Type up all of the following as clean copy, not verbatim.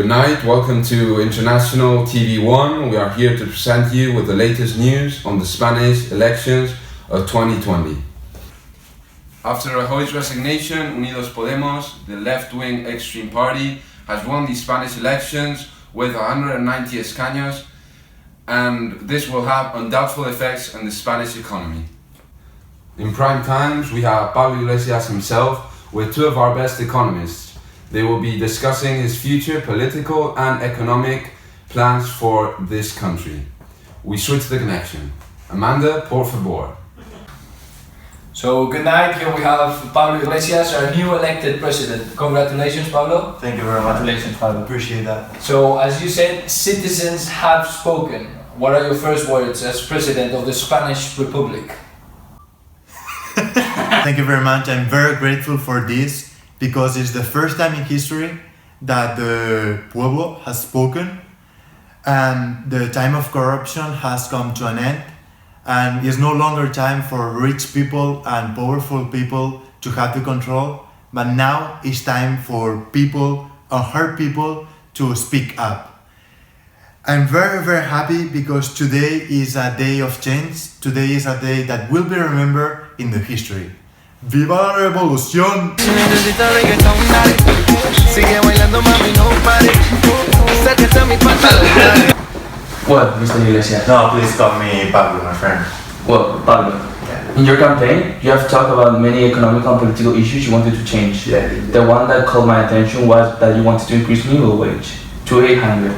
Good night, welcome to International TV1. We are here to present you with the latest news on the Spanish elections of 2020. After Rajoy's resignation, Unidos Podemos, the left-wing extreme party, has won the Spanish elections with 190 escaños, and this will have undoubtful effects on the Spanish economy. In prime times, we have Pablo Iglesias himself with two of our best economists. They will be discussing his future political and economic plans for this country. We switch the connection. Amanda, por favor. So good night, here we have Pablo Iglesias, our new elected president. Congratulations, Pablo. Thank you very much. Congratulations, Pablo. Appreciate that. So as you said, citizens have spoken. What are your first words as president of the Spanish Republic? Thank you very much. I'm very grateful for this because it's the first time in history that the pueblo has spoken and the time of corruption has come to an end, and it's no longer time for rich people and powerful people to have the control, but now it's time for people, unheard people, to speak up. I'm very, very happy because today is a day of change. Today is a day that will be remembered in the history. ¡Viva la revolución! What, Mr. Iglesias? No, please call me Pablo, my friend. Well, Pablo, in your campaign, you have talked about many economic and political issues you wanted to change. Yeah. The one that caught my attention was that you wanted to increase minimum wage to 800.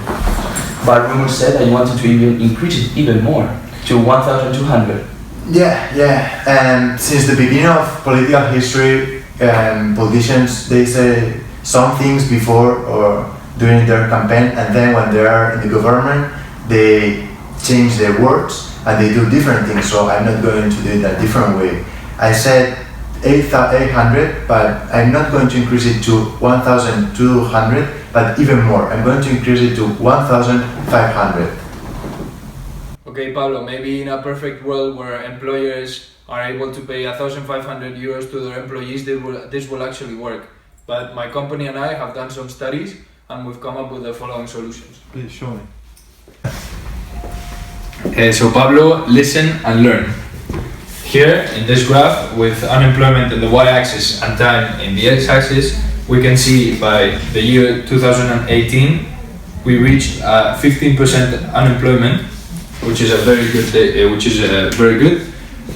But rumors said that you wanted to even increase it even more, to 1,200. Yeah, and since the beginning of political history, politicians, they say some things before or during their campaign, and then when they are in the government, they change their words and they do different things, so I'm not going to do it a different way. I said 800, but I'm not going to increase it to 1,200, but even more. I'm going to increase it to 1,500. Okay, Pablo, maybe in a perfect world where employers are able to pay 1,500 euros to their employees, this will actually work. But my company and I have done some studies and we've come up with the following solutions. Please show me. So Pablo, listen and learn. Here in this graph with unemployment in the y-axis and time in the x-axis, we can see by the year 2018 we reached 15% unemployment, which is very good.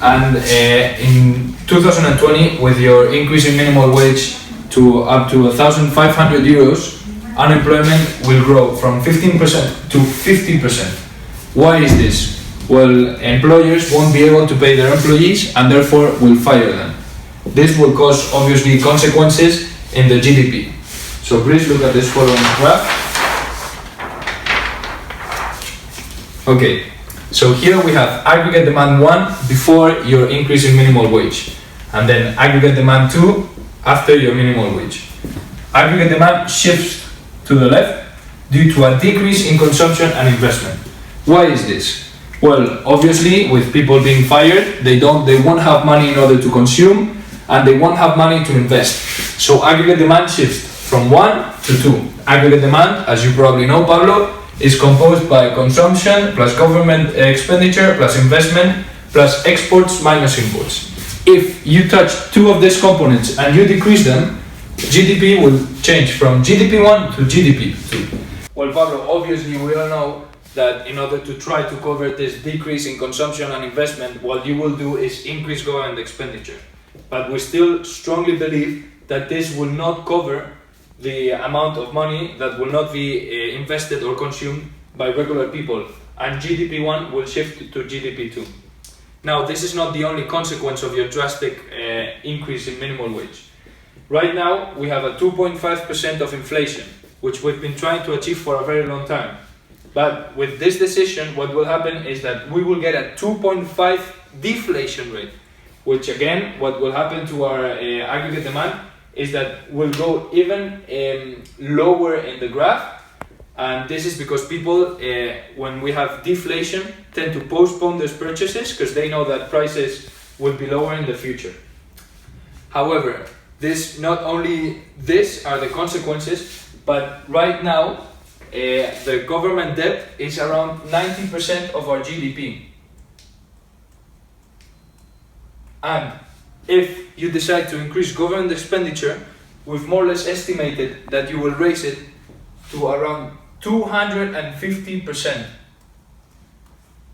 And in 2020, with your increase in minimum wage to up to 1,500 euros, unemployment will grow from 15% to 50%. Why is this? Well, employers won't be able to pay their employees and therefore will fire them. This will cause obviously consequences in the GDP. So please look at this following graph. Okay, so here we have aggregate demand 1 before your increase in minimum wage, and then aggregate demand 2 after your minimum wage. Aggregate demand shifts to the left due to a decrease in consumption and investment. Why is this? Well, obviously with people being fired, they won't have money in order to consume and they won't have money to invest. So aggregate demand shifts from 1 to 2. Aggregate demand, as you probably know, Pablo, is composed by consumption plus government expenditure plus investment plus exports minus imports. If you touch two of these components and you decrease them, GDP will change from GDP1 to GDP2. Well, Pablo, obviously we all know that in order to try to cover this decrease in consumption and investment, what you will do is increase government expenditure. But we still strongly believe that this will not cover the amount of money that will not be invested or consumed by regular people, and GDP1 will shift to GDP2. Now, this is not the only consequence of your drastic increase in minimum wage. Right now, we have a 2.5% of inflation, which we've been trying to achieve for a very long time. But with this decision, what will happen is that we will get a 2.5 deflation rate, which again, what will happen to our aggregate demand is that we'll go even lower in the graph, and this is because people, when we have deflation, tend to postpone those purchases because they know that prices will be lower in the future. However, this not only this are the consequences, but right now the government debt is around 90% of our GDP. And if you decide to increase government expenditure, we've more or less estimated that you will raise it to around 250%,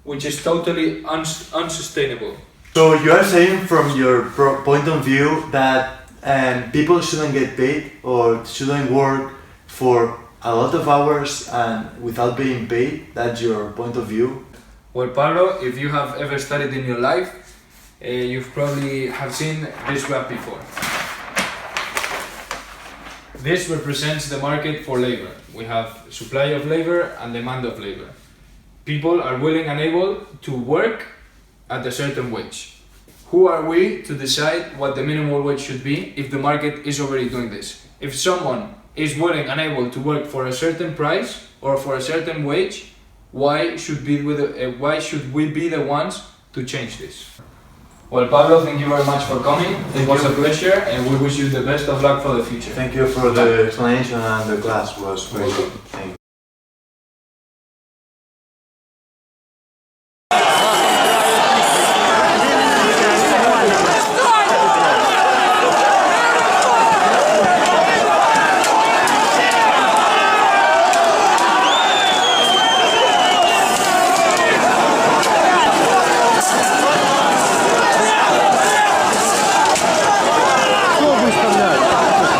which is totally unsustainable. So you are saying from your point of view that people shouldn't get paid or shouldn't work for a lot of hours and without being paid? That's your point of view? Well, Pablo, if you have ever studied in your life, you've probably have seen this graph before. This represents the market for labor. We have supply of labor and demand of labor. People are willing and able to work at a certain wage. Who are we to decide what the minimum wage should be if the market is already doing this? If someone is willing and able to work for a certain price or for a certain wage, why should we be the ones to change this? Well, Pablo, thank you very much for coming. It was a pleasure, and we wish you the best of luck for the future. Thank you for the explanation, and the class was very good. Thank you.